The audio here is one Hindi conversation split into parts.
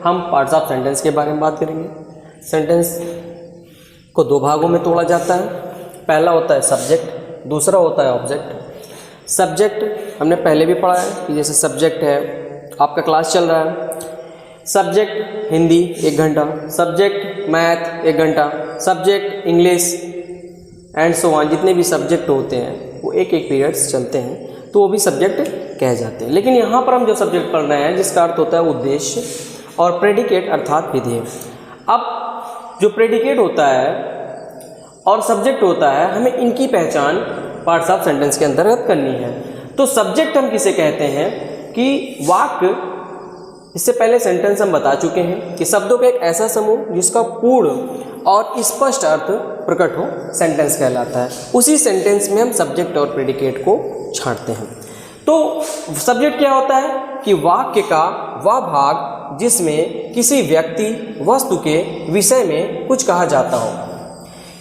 हम पार्ट्स ऑफ सेंटेंस के बारे में बात करेंगे। सेंटेंस को दो भागों में तोड़ा जाता है। पहला होता है सब्जेक्ट, दूसरा होता है ऑब्जेक्ट। सब्जेक्ट हमने पहले भी पढ़ा है कि जैसे सब्जेक्ट है, आपका क्लास चल रहा है, सब्जेक्ट हिंदी 1 घंटा, सब्जेक्ट मैथ 1 घंटा, subject English and so on, जितने भी सब्जेक्ट होते हैं वो एक पीरियड्स चलते हैं, तो वो भी सब्जेक्ट कहे जाते हैं। लेकिन यहाँ पर हम जो सब्जेक्ट पढ़ रहे हैं जिसका अर्थ होता है उद्देश्य और प्रेडिकेट अर्थात विधेय। अब जो प्रेडिकेट होता है और सब्जेक्ट होता है, हमें इनकी पहचान पार्ट्स ऑफ सेंटेंस के अंतर्गत करनी है। तो सब्जेक्ट हम किसे कहते हैं कि वाक्य, इससे पहले सेंटेंस हम बता चुके हैं कि शब्दों का एक ऐसा समूह जिसका पूर्ण और स्पष्ट अर्थ प्रकट हो सेंटेंस कहलाता है। उसी सेंटेंस में हम सब्जेक्ट और प्रेडिकेट को छांटते हैं। तो सब्जेक्ट क्या होता है कि वाक्य का वह भाग जिसमें किसी व्यक्ति वस्तु के विषय में कुछ कहा जाता हो।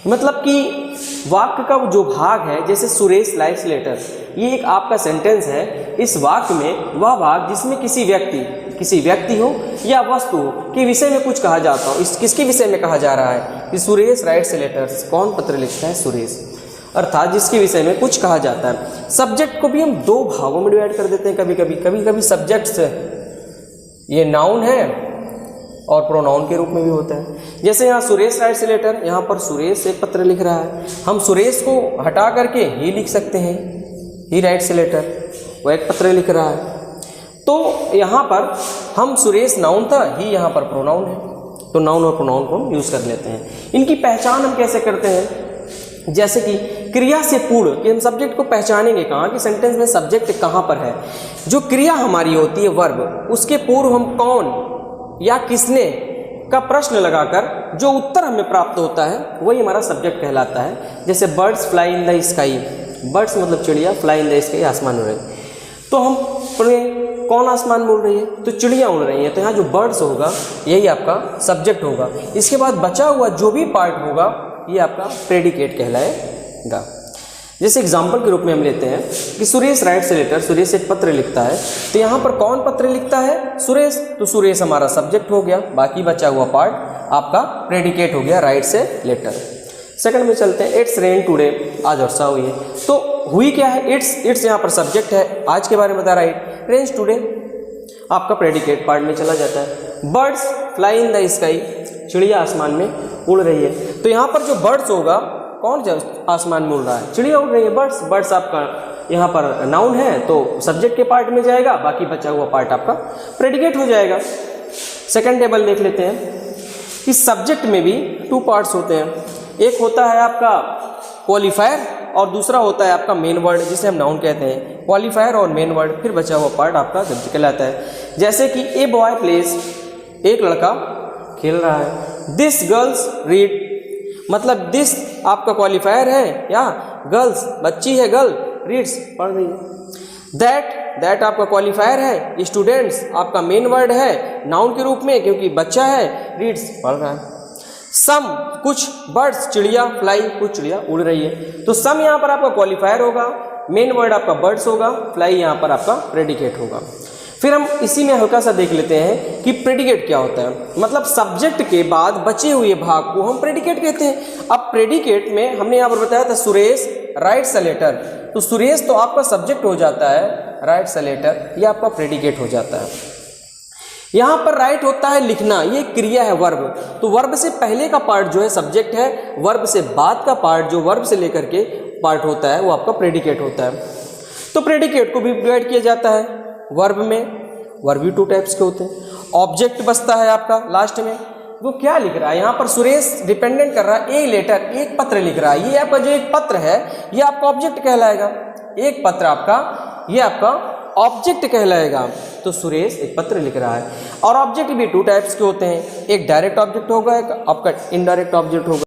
मतलब कि वाक्य का जो भाग है, जैसे सुरेश लाइक्स लेटर, ये एक आपका सेंटेंस है। इस वाक्य में वह भाग जिसमें किसी व्यक्ति हो या वस्तु हो के विषय में कुछ कहा जाता हो। इस किसके विषय में कहा जा रहा है कि सुरेश राइट्स लेटर्स, कौन पत्र लिखता है? सुरेश, अर्थात जिसके विषय में कुछ कहा जाता है। सब्जेक्ट को भी हम दो भागों में डिवाइड कर देते हैं। कभी सब्जेक्ट्स ये नाउन है और प्रोनाउन के रूप में भी होता है। जैसे यहाँ सुरेश राइट्स लेटर, यहाँ पर सुरेश एक पत्र लिख रहा है, हम सुरेश को हटा करके ही लिख सकते हैं, ही राइट्स लेटर, वह एक पत्र लिख रहा है। तो यहाँ पर हम सुरेश नाउन था, ही यहाँ पर प्रोनाउन है, तो नाउन और प्रोनाउन को हम यूज़ कर लेते हैं। इनकी पहचान हम कैसे करते हैं? जैसे कि क्रिया से पूर्ण, कि हम सब्जेक्ट को पहचानेंगे कहाँ कि सेंटेंस में सब्जेक्ट कहाँ पर है। जो क्रिया हमारी होती है वर्ब, उसके पूर्व हम कौन या किसने का प्रश्न लगाकर जो उत्तर हमें प्राप्त होता है वही हमारा सब्जेक्ट कहलाता है। जैसे birds fly in the sky, birds मतलब चिड़िया, फ्लाई इन द स्काई आसमान में उड़ रही, तो हम पढ़े कौन आसमान में उड़ रही है? तो चिड़िया उड़ रही है, तो यहाँ जो बर्ड्स होगा यही आपका सब्जेक्ट होगा। इसके बाद बचा हुआ जो भी पार्ट होगा ये आपका प्रेडिकेट कहलाएगा। जैसे एग्जाम्पल के रूप में हम लेते हैं कि सुरेश राइट्स लेटर, सुरेश एक पत्र लिखता है, तो यहाँ पर कौन पत्र लिखता है? सुरेश, तो सुरेश हमारा सब्जेक्ट हो गया, बाकी बचा हुआ पार्ट आपका प्रेडिकेट हो गया, राइट्स ए लेटर। सेकंड में चलते हैं, इट्स रेन टुडे, आज वर्षा हुई है, तो हुई क्या है? इट्स यहाँ पर सब्जेक्ट है, आज के बारे में बता रहा है। रेन्स टुडे आपका प्रेडिकेट पार्ट में चला जाता है। Birds fly in the sky, चिड़िया आसमान में उड़ रही है, तो यहाँ पर जो बर्ड्स होगा, कौन आसमान में उड़ रहा है? चिड़िया उड़ रही है, बर्ड्स। बर्ड्स आपका यहाँ पर नाउन है तो सब्जेक्ट के पार्ट में जाएगा, बाकी बचा हुआ पार्ट आपका प्रेडिकेट हो जाएगा। सेकंड टेबल देख लेते हैं कि सब्जेक्ट में भी 2 पार्ट्स होते हैं। एक होता है आपका क्वालिफायर और दूसरा होता है आपका मेन वर्ड, जिसे हम नाउन कहते हैं। क्वालिफायर और मेन वर्ड, फिर बचा हुआ पार्ट आपका सब्जेक्ट कहलाता है। जैसे कि ए बॉय प्लेस, एक लड़का खेल रहा है। दिस गर्ल्स रीड, मतलब दिस आपका क्वालिफायर है, या गर्ल्स बच्ची है, गर्ल रीड्स पढ़ रही है। दैट आपका क्वालिफायर है। स्टूडेंट्स आपका मेन वर्ड है नाउन के रूप में, क्योंकि बच्चा है, रीड्स पढ़ रहा है। सम कुछ बर्ड्स, चिड़िया, फ्लाई कुछ चिड़िया उड़ रही है, तो सम यहाँ पर आपका क्वालिफायर होगा, मेन वर्ड आपका बर्ड्स होगा, फ्लाई यहाँ पर आपका प्रेडिकेट होगा। फिर हम इसी में हल्का सा देख लेते हैं कि प्रेडिकेट क्या होता है। मतलब सब्जेक्ट के बाद बचे हुए भाग को हम प्रेडिकेट कहते हैं। अब प्रेडिकेट में हमने यहाँ पर बताया था सुरेश राइट्स अ लेटर, तो सुरेश तो आपका सब्जेक्ट हो जाता है, राइट्स अ लेटर ये आपका प्रेडिकेट हो जाता है। यहाँ पर राइट होता है लिखना, ये क्रिया है वर्ब, तो वर्ब से पहले का पार्ट जो है सब्जेक्ट है, वर्ब से बाद का पार्ट जो वर्ब से लेकर के पार्ट होता है वो आपका प्रेडिकेट होता है। तो प्रेडिकेट को भी डिवाइड किया जाता है वर्ब में, वर्ब भी 2 टाइप्स के होते हैं। ऑब्जेक्ट बचता है आपका लास्ट में, वो क्या लिख रहा है? यहाँ पर सुरेश डिपेंडेंट कर रहा है, ए लेटर, एक पत्र लिख रहा है, ये आपका जो एक पत्र है ये आपका ऑब्जेक्ट कहलाएगा। एक पत्र आपका, ये आपका ऑब्जेक्ट कहलाएगा। तो सुरेश एक पत्र लिख रहा है। और ऑब्जेक्ट भी 2 टाइप्स के होते हैं, एक डायरेक्ट ऑब्जेक्ट होगा, एक आपका इनडायरेक्ट ऑब्जेक्ट होगा।